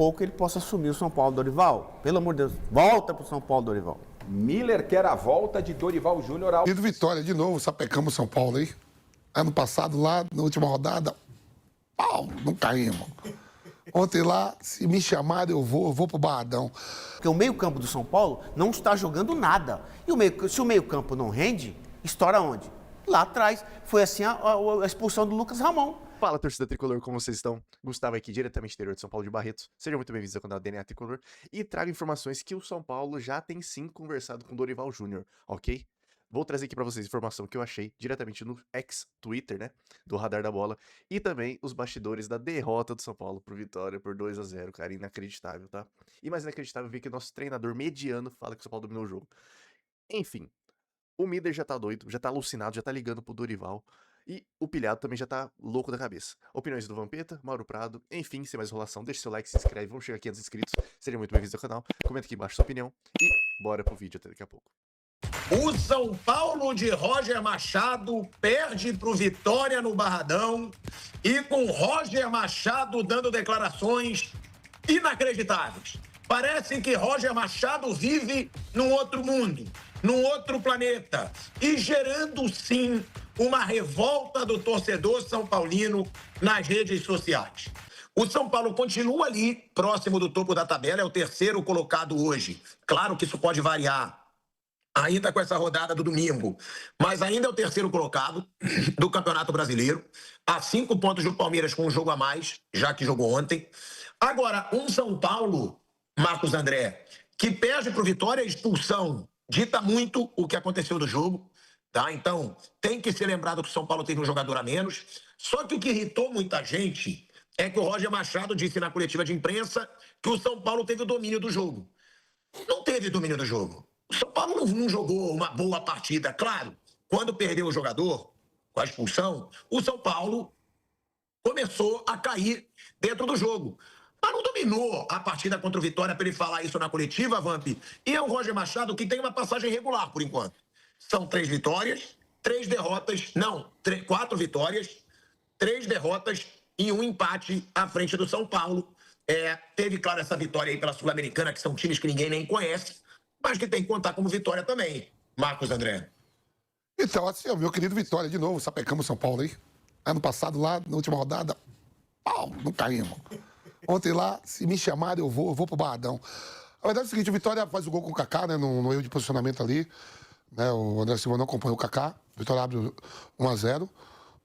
pouco ele possa assumir o São Paulo Dorival. Pelo amor de Deus, volta pro São Paulo Dorival. Miller quer a volta de Dorival Júnior ao... E do Vitória, de novo, sapecamos São Paulo aí. Ano passado, lá, na última rodada, pau, não caímos. Ontem lá, se me chamarem, eu vou pro Barradão. Porque o meio-campo do São Paulo não está jogando nada. E se o meio-campo não rende, estoura onde? Lá atrás. Foi assim a expulsão do Lucas Ramon. Fala, torcida tricolor, como vocês estão? Gustavo aqui, diretamente do interior de São Paulo de Barretos. Sejam muito bem-vindos ao canal DNA Tricolor. E trago informações que o São Paulo já tem sim conversado com o Dorival Júnior, ok? Vou trazer aqui pra vocês informação que eu achei diretamente no ex-Twitter, né? Do Radar da Bola. E também os bastidores da derrota do São Paulo pro Vitória por 2-0, cara. Inacreditável, tá? E mais inacreditável ver que o nosso treinador mediano fala que o São Paulo dominou o jogo. Enfim, o Mider já tá doido, já tá alucinado, já tá ligando pro Dorival. E o Pilhado também já tá louco da cabeça. Opiniões do Vampeta, Mauro Prado, enfim, sem mais enrolação, deixa seu like, se inscreve, vamos chegar a 500 inscritos. Sejam muito bem-vindos ao canal, comenta aqui embaixo sua opinião e bora pro vídeo até daqui a pouco. O São Paulo de Roger Machado perde para o Vitória no Barradão e com Roger Machado dando declarações inacreditáveis. Parece que Roger Machado vive num outro mundo, num outro planeta e gerando, sim, uma revolta do torcedor são paulino nas redes sociais. O São Paulo continua ali, próximo do topo da tabela, é o terceiro colocado hoje. Claro que isso pode variar. Ainda com essa rodada do domingo, mas ainda é o terceiro colocado do Campeonato Brasileiro, a 5 pontos do Palmeiras com um jogo a mais, já que jogou ontem. Agora, um São Paulo, Marcos André, que perde para o Vitória, a expulsão dita muito o que aconteceu no jogo, tá? Então, tem que ser lembrado que o São Paulo teve um jogador a menos, só que o que irritou muita gente é que o Roger Machado disse na coletiva de imprensa que o São Paulo teve o domínio do jogo. Não teve domínio do jogo. O São Paulo não jogou uma boa partida. Claro, quando perdeu o jogador, com a expulsão, o São Paulo começou a cair dentro do jogo. Mas não dominou a partida contra o Vitória para ele falar isso na coletiva, Vamp. E é o Roger Machado que tem uma passagem regular, por enquanto. São 3 vitórias, 3 derrotas, não, 4 vitórias, 3 derrotas e 1 empate à frente do São Paulo. Teve, claro, essa vitória aí pela Sul-Americana, que são times que ninguém nem conhece, mas que tem que contar como vitória também, Marcos André. Então, assim, o meu querido Vitória, de novo, sapecamos São Paulo aí. Ano passado, lá, na última rodada, pau, não caímos. Ontem lá, se me chamarem, eu vou pro Barradão. A verdade é o seguinte, o Vitória faz o gol com o Kaká, né, no erro de posicionamento ali. Né, o André Silva não acompanha o Kaká. O Vitória abre 1-0.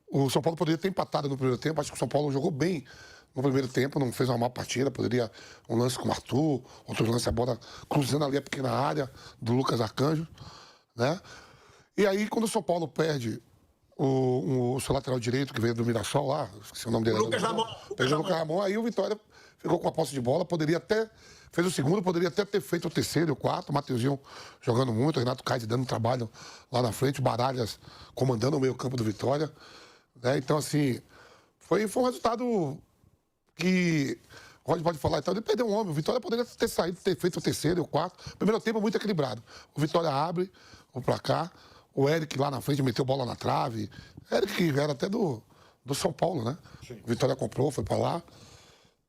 O São Paulo poderia ter empatado no primeiro tempo. Acho que o São Paulo jogou bem no primeiro tempo, não fez uma má partida. Poderia um lance com o Arthur, outro lance a bola cruzando ali a pequena área do Lucas Arcanjo, né? E aí, quando o São Paulo perde o seu lateral direito, que veio do Mirassol lá, esqueci o nome dele. Lucas Ramon. Perdeu o Lucas Ramon, aí o Vitória ficou com a posse de bola, poderia até... Fez o segundo, poderia até ter feito o terceiro e o quarto. O Mateuzinho jogando muito, o Renato Kaiser dando trabalho lá na frente, o Baralhas comandando o meio-campo do Vitória, né? Então, assim, foi um resultado que o Roger pode falar, então ele perdeu um homem. O Vitória poderia ter saído, ter feito o terceiro e o quarto. O primeiro tempo muito equilibrado. O Vitória abre o placar, o Eric lá na frente meteu bola na trave. Eric que era até do São Paulo, né? Sim. O Vitória comprou, foi pra lá.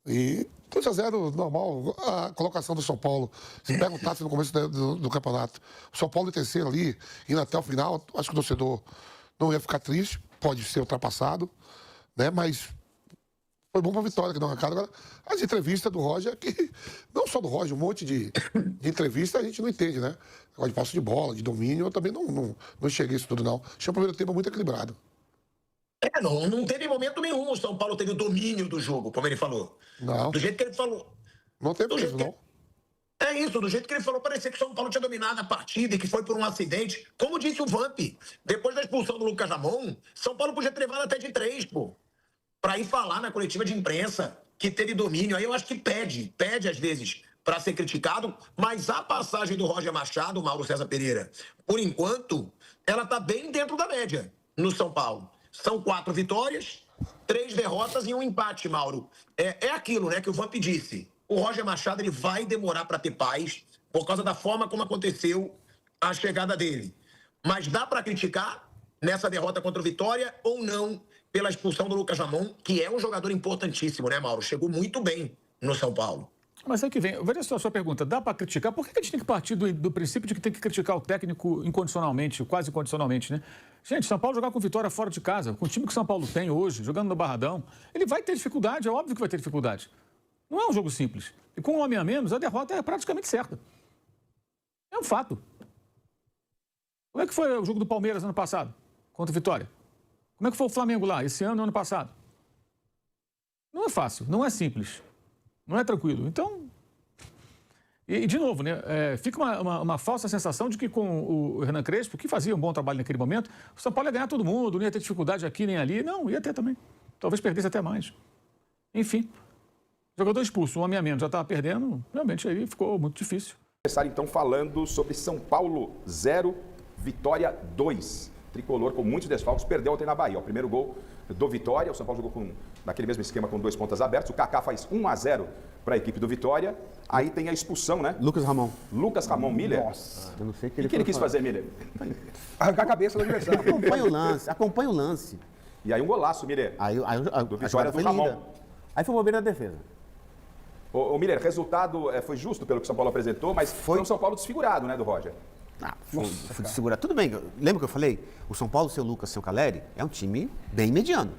E 2-0, normal. A colocação do São Paulo, se perguntasse no começo do campeonato, o São Paulo em terceiro ali, indo até o final, acho que o torcedor não ia ficar triste, pode ser ultrapassado, né? Mas foi bom pra Vitória, que não é cara. Agora, as entrevistas do Roger, que não só do Roger, um monte de entrevista a gente não entende, né? Negócio de posse de bola, de domínio, eu também não enxerguei isso tudo, não. Achei o primeiro tempo muito equilibrado. Não teve momento nenhum o São Paulo teve o domínio do jogo, como ele falou. Não. Do jeito que ele falou. Não teve isso, não. É isso, do jeito que ele falou, parecia que o São Paulo tinha dominado a partida e que foi por um acidente. Como disse o Vamp, depois da expulsão do Lucas Ramon, São Paulo podia ter levado até de 3, pô. Pra ir falar na coletiva de imprensa que teve domínio. Aí eu acho que pede às vezes para ser criticado, mas a passagem do Roger Machado, Mauro César Pereira, por enquanto, ela tá bem dentro da média no São Paulo. São 4 vitórias, 3 derrotas e 1 empate, Mauro. É aquilo, né, que o Vamp disse. O Roger Machado ele vai demorar para ter paz por causa da forma como aconteceu a chegada dele. Mas dá para criticar nessa derrota contra o Vitória ou não pela expulsão do Lucas Ramon, que é um jogador importantíssimo, né, Mauro? Chegou muito bem no São Paulo. Mas é que vem. Veja só a sua pergunta. Dá para criticar? Por que a gente tem que partir do princípio de que tem que criticar o técnico incondicionalmente, quase incondicionalmente, né? Gente, São Paulo jogar com Vitória fora de casa, com o time que o São Paulo tem hoje, jogando no Barradão, ele vai ter dificuldade, é óbvio que vai ter dificuldade. Não é um jogo simples. E com um homem a menos, a derrota é praticamente certa. É um fato. Como é que foi o jogo do Palmeiras ano passado, contra o Vitória? Como é que foi o Flamengo lá, esse ano e ano passado? Não é fácil, não é simples. Não é tranquilo. Então, e de novo, né, fica uma falsa sensação de que com o Hernan Crespo, que fazia um bom trabalho naquele momento, o São Paulo ia ganhar todo mundo, não ia ter dificuldade aqui nem ali. Não, ia ter também. Talvez perdesse até mais. Enfim, jogador expulso, um homem a menos, já estava perdendo, realmente aí ficou muito difícil. Começar então falando sobre São Paulo 0, Vitória 2. Tricolor com muitos desfalques, perdeu ontem na Bahia. O primeiro gol do Vitória, o São Paulo jogou naquele mesmo esquema com 2 pontas abertas. O Kaká faz 1-0 para a equipe do Vitória. Aí tem a expulsão, né? Lucas Ramon. Lucas Ramon Miller. Nossa, eu não sei o que O que ele quis fazer, Miller? Arrancar a cabeça do adversário. Acompanha o lance. E aí um golaço, Miller. Aí Do a Vitória jogada do foi Ramon. linda. Aí foi bobeira da defesa. Ô Miller, resultado foi justo pelo que o São Paulo apresentou, mas foi um São Paulo desfigurado, né, do Roger? Foi de segurar. Tudo bem, lembra que eu falei? O São Paulo, seu Lucas, seu Caleri, é um time bem mediano.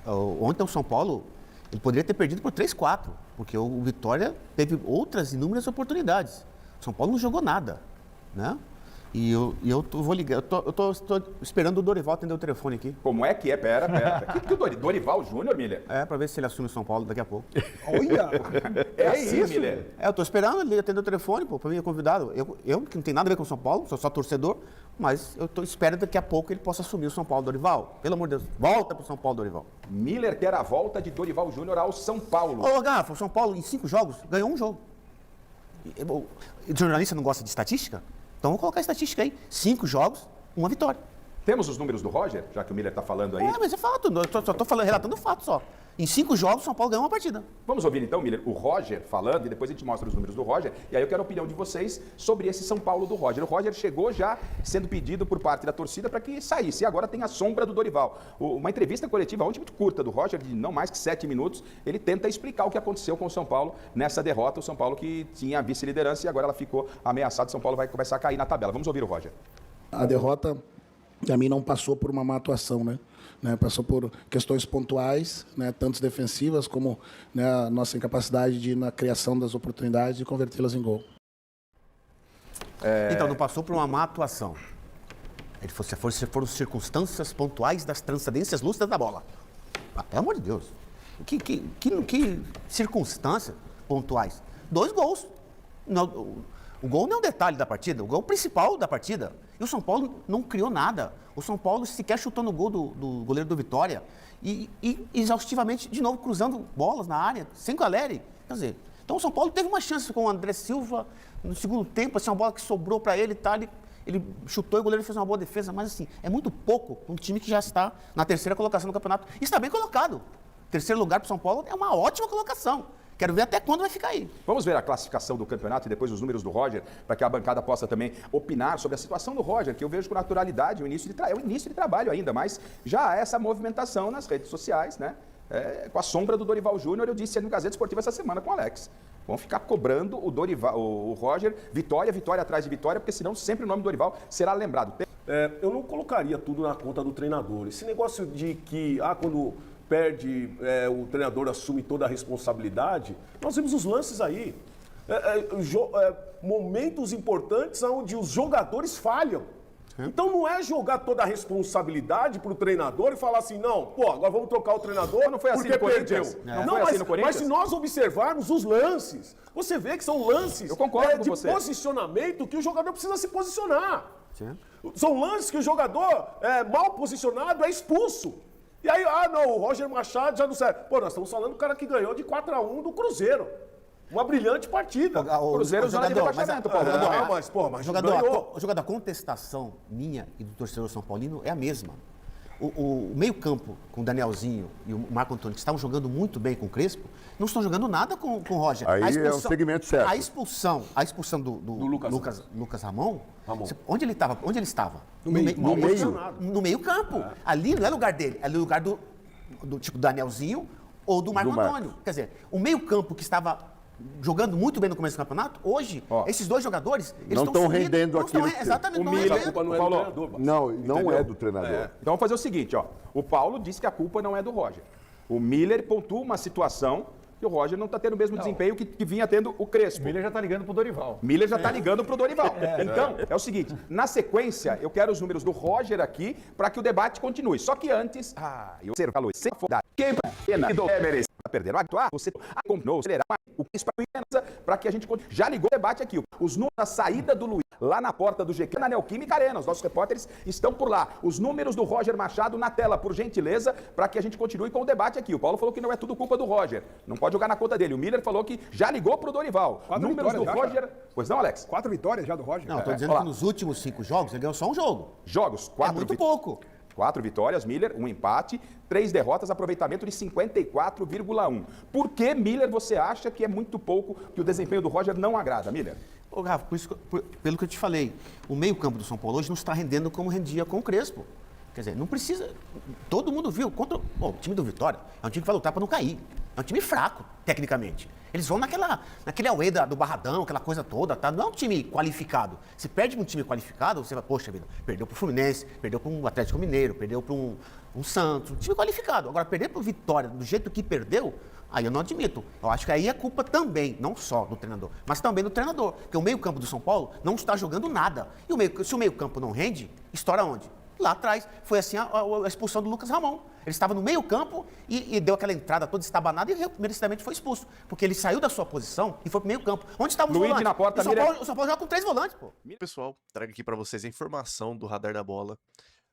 Ontem o São Paulo, ele poderia ter perdido por 3-4, porque o Vitória teve outras inúmeras oportunidades. O São Paulo não jogou nada, né? E eu vou ligar, eu tô esperando o Dorival atender o telefone aqui. Como é que é? Pera. que o Dorival Júnior, Miller? Pra ver se ele assume o São Paulo daqui a pouco. Olha! É assim, isso, Miller? Eu tô esperando ele atender o telefone, pô, pra mim é convidado. Eu que não tem nada a ver com o São Paulo, sou só torcedor, mas eu espero daqui a pouco ele possa assumir o São Paulo, Dorival. Pelo amor de Deus, volta pro São Paulo, Dorival. Miller quer a volta de Dorival Júnior ao São Paulo. Ô, Garrafa, o São Paulo em 5 jogos ganhou um jogo. O jornalista não gosta de estatística? Então vamos colocar a estatística aí. 5 jogos, 1 vitória. Temos os números do Roger, já que o Miller está falando aí. Mas é fato, eu só tô relatando fato só. Em 5 jogos, o São Paulo ganhou uma partida. Vamos ouvir então, Miller, o Roger falando e depois a gente mostra os números do Roger. E aí eu quero a opinião de vocês sobre esse São Paulo do Roger. O Roger chegou já sendo pedido por parte da torcida para que saísse. E agora tem a sombra do Dorival. Uma entrevista coletiva ontem muito curta do Roger, de não mais que 7 minutos. Ele tenta explicar o que aconteceu com o São Paulo nessa derrota. O São Paulo que tinha a vice-liderança e agora ela ficou ameaçada. O São Paulo vai começar a cair na tabela. Vamos ouvir o Roger. A derrota, para mim, não passou por uma má atuação, né? Passou por questões pontuais, né? Tanto defensivas como, né, a nossa incapacidade na criação das oportunidades e convertê-las em gol. Então, não passou por uma má atuação. Foram circunstâncias pontuais das transcendências lúcidas da bola. Pelo amor de Deus. Que circunstâncias pontuais? 2 gols. O gol não é um detalhe da partida, o gol é o principal da partida. E o São Paulo não criou nada. O São Paulo sequer chutou no gol do goleiro do Vitória. E exaustivamente, de novo, cruzando bolas na área, sem Caleri. Quer dizer, então o São Paulo teve uma chance com o André Silva no segundo tempo, assim, uma bola que sobrou para ele, tá? Ele chutou e o goleiro fez uma boa defesa, mas assim, é muito pouco um time que já está na 3ª colocação do campeonato. E está bem colocado. 3º lugar para o São Paulo é uma ótima colocação. Quero ver até quando vai ficar aí. Vamos ver a classificação do campeonato e depois os números do Roger, para que a bancada possa também opinar sobre a situação do Roger, que eu vejo com naturalidade, é o início de trabalho ainda, mas já há essa movimentação nas redes sociais, né? Com a sombra do Dorival Júnior, eu disse no Gazeta Esportiva essa semana com o Alex. Vão ficar cobrando o Dorival, o Roger, vitória atrás de vitória, porque senão sempre o nome do Dorival será lembrado. Eu não colocaria tudo na conta do treinador. Esse negócio de que, quando perde, o treinador assume toda a responsabilidade, nós vimos os lances aí. Momentos importantes onde os jogadores falham. Então não é jogar toda a responsabilidade para o treinador e falar assim, não, agora vamos trocar o treinador não foi assim porque no perdeu. Não foi assim no Corinthians? Mas se nós observarmos os lances, você vê que são lances eu concordo com de você. Posicionamento que o jogador precisa se posicionar. Sim. São lances que o jogador mal posicionado é expulso. E aí, o Roger Machado já não serve. Nós estamos falando do cara que ganhou de 4-1 do Cruzeiro. Uma brilhante partida. O Cruzeiro zona de rebaixamento, Paulo. A contestação minha e do torcedor São Paulino é a mesma. O meio-campo com o Danielzinho e o Marco Antônio, que estavam jogando muito bem com o Crespo, não estão jogando nada com o Roger. Aí é o segmento certo. A expulsão do Lucas Ramon. Onde ele estava? No meio-campo. Ali não é lugar dele, é lugar do tipo Danielzinho ou do Marco Antônio. Quer dizer, o meio-campo que estava jogando muito bem no começo do campeonato, hoje, Ó. esses dois jogadores, eles Não estão tão sumindo, rendendo não estão aquilo que- exatamente, O não Miller, a rendendo. culpa não é do Paulo, treinador, Vasco. Não Entendeu? é do treinador. Então vamos fazer o seguinte, ó. O Paulo disse que a culpa não é do Roger. O Miller pontua uma situação que o Roger não está tendo o mesmo desempenho que vinha tendo o Crespo. O Miller já tá ligando pro Dorival. Miller já está ligando pro Dorival. Então, é o seguinte, na sequência, eu quero os números do Roger aqui para que o debate continue. Só que antes, eu ser falou sem foda. Quem pena do Everest perder o atuar, você combinou acelerar o que para que a gente continue. Já ligou o debate aqui. Os números da saída do Luiz lá na porta do GQ na Neoquímica Arena. Os nossos repórteres estão por lá. Os números do Roger Machado na tela, por gentileza, para que a gente continue com o debate aqui. O Paulo falou que não é tudo culpa do Roger. Não pode jogar na conta dele. O Miller falou que já ligou pro Dorival. 4 Números do vitórias já, Roger. Pois não, Alex? 4 vitórias já do Roger. Não, eu tô dizendo olha que lá. nos últimos 5 jogos ele ganhou só um jogo. Jogos, É 4 muito pouco. 4 vitórias, Miller, 1 empate, 3 derrotas, aproveitamento de 54,1. Por que, Miller, você acha que é muito pouco, que o desempenho do Roger não agrada, Miller? Ô, Rafa, pelo que eu te falei, o meio-campo do São Paulo hoje não está rendendo como rendia com o Crespo. Quer dizer, não precisa. Todo mundo viu. O time do Vitória é um time que vai lutar para não cair. É um time fraco, tecnicamente. Eles vão naquele auê do Barradão, aquela coisa toda, tá? Não é um time qualificado. Se perde para um time qualificado, você vai, poxa vida, perdeu para o Fluminense, perdeu para um Atlético Mineiro, perdeu para um Santos, um time qualificado. Agora, perder para o Vitória do jeito que perdeu, aí eu não admito. Eu acho que aí é culpa também, não só do treinador, mas também do treinador. Porque o meio-campo do São Paulo não está jogando nada. E se o meio-campo não rende, estoura onde? Lá atrás. Foi assim a expulsão do Lucas Ramon. Ele estava no meio-campo e deu aquela entrada toda estabanada e merecidamente foi expulso. Porque ele saiu da sua posição e foi pro meio-campo. Onde estavam os Luigi volantes? na porta, o São Paulo joga com 3 volantes, pô. Pessoal, trago aqui pra vocês a informação do Radar da Bola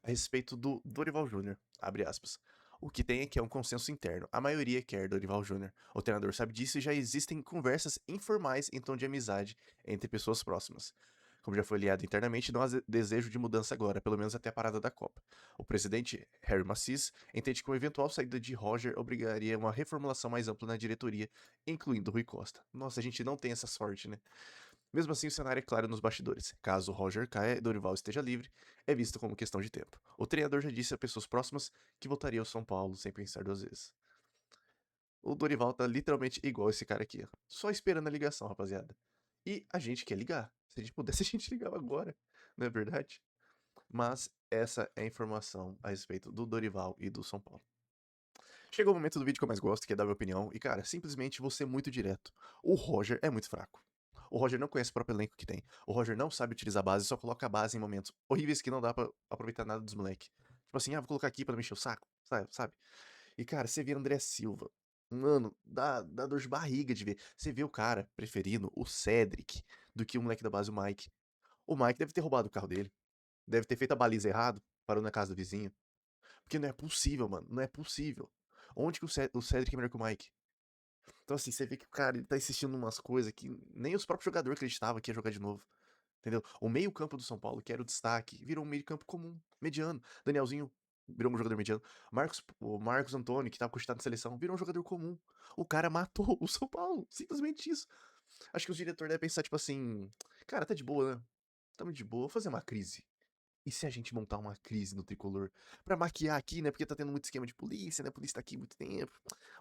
a respeito do Dorival Júnior, abre aspas. O que tem é que é um consenso interno. A maioria quer Dorival Júnior. O treinador sabe disso e já existem conversas informais em tom de amizade entre pessoas próximas. Como já foi aliado internamente, não há desejo de mudança agora, pelo menos até a parada da Copa. O presidente, Harry Macis, entende que uma eventual saída de Roger obrigaria uma reformulação mais ampla na diretoria, incluindo Rui Costa. Nossa, a gente não tem essa sorte, né? Mesmo assim, o cenário é claro nos bastidores. Caso Roger caia e Dorival esteja livre, é visto como questão de tempo. O treinador já disse a pessoas próximas que voltaria ao São Paulo sem pensar 2 vezes. O Dorival tá literalmente igual esse cara aqui, ó. Só esperando a ligação, rapaziada. E a gente quer ligar. Se a gente pudesse, a gente ligava agora, não é verdade? Mas essa é a informação a respeito do Dorival e do São Paulo. Chegou o momento do vídeo que eu mais gosto, que é dar minha opinião. E, cara, simplesmente vou ser muito direto. O Roger é muito fraco. O Roger não conhece o próprio elenco que tem. O Roger não sabe utilizar a base, só coloca a base em momentos horríveis que não dá pra aproveitar nada dos moleques. Tipo assim, vou colocar aqui pra não me encher o saco, sabe? E, cara, você vê André Silva. Mano, dá dor de barriga de ver. Você vê o cara preferindo o Cedric do que o moleque da base, o Mike. O Mike deve ter roubado o carro dele. Deve ter feito a baliza errado, parou na casa do vizinho. Porque não é possível, mano. Não é possível. Onde que o Cedric é melhor que o Mike? Então, assim, você vê que o cara ele tá insistindo em umas coisas que nem os próprios jogadores acreditavam que ia jogar de novo. Entendeu? O meio-campo do São Paulo, que era o destaque, virou um meio-campo comum, mediano. Danielzinho virou um jogador mediano. O Marcos Antônio, que tava cogitado na seleção, virou um jogador comum. O cara matou o São Paulo. Simplesmente isso. Acho que os diretores devem pensar, tipo assim, cara, tá de boa, né? Tamo de boa, vou fazer uma crise. E se a gente montar uma crise no tricolor? Pra maquiar aqui, né? Porque tá tendo muito esquema de polícia, né? A polícia tá aqui há muito tempo.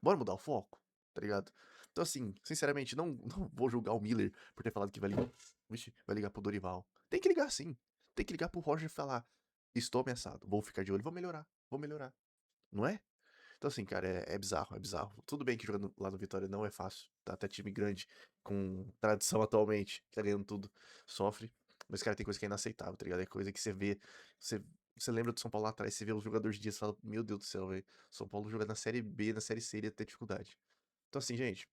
Bora mudar o foco, tá ligado? Então, assim, sinceramente, não vou julgar o Miller por ter falado que vai ligar. Vixe, vai ligar pro Dorival. Tem que ligar sim. Tem que ligar pro Roger e falar: estou ameaçado, vou ficar de olho, vou melhorar. Não é? Então, assim, cara, é bizarro, é bizarro. Tudo bem que jogando lá no Vitória não é fácil. Tá até time grande, com tradição atualmente, que tá ganhando tudo, sofre. Mas, cara, tem coisa que é inaceitável, tá ligado? É coisa que você vê. Você lembra do São Paulo lá atrás, você vê os jogadores de dias e fala: meu Deus do céu, velho. São Paulo joga na Série B, na Série C, ele ia ter dificuldade. Então, assim, gente,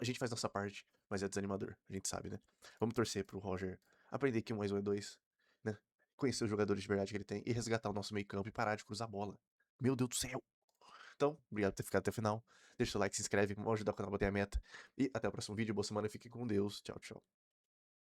a gente faz nossa parte, mas é desanimador, a gente sabe, né? Vamos torcer pro Roger aprender que 1 mais 1 é 2, né? Conhecer os jogadores de verdade que ele tem e resgatar o nosso meio campo e parar de cruzar a bola. Meu Deus do céu! Então, obrigado por ter ficado até o final. Deixa o like, se inscreve, vamos ajudar o canal a bater a meta. E até o próximo vídeo, boa semana, fique com Deus. Tchau, tchau.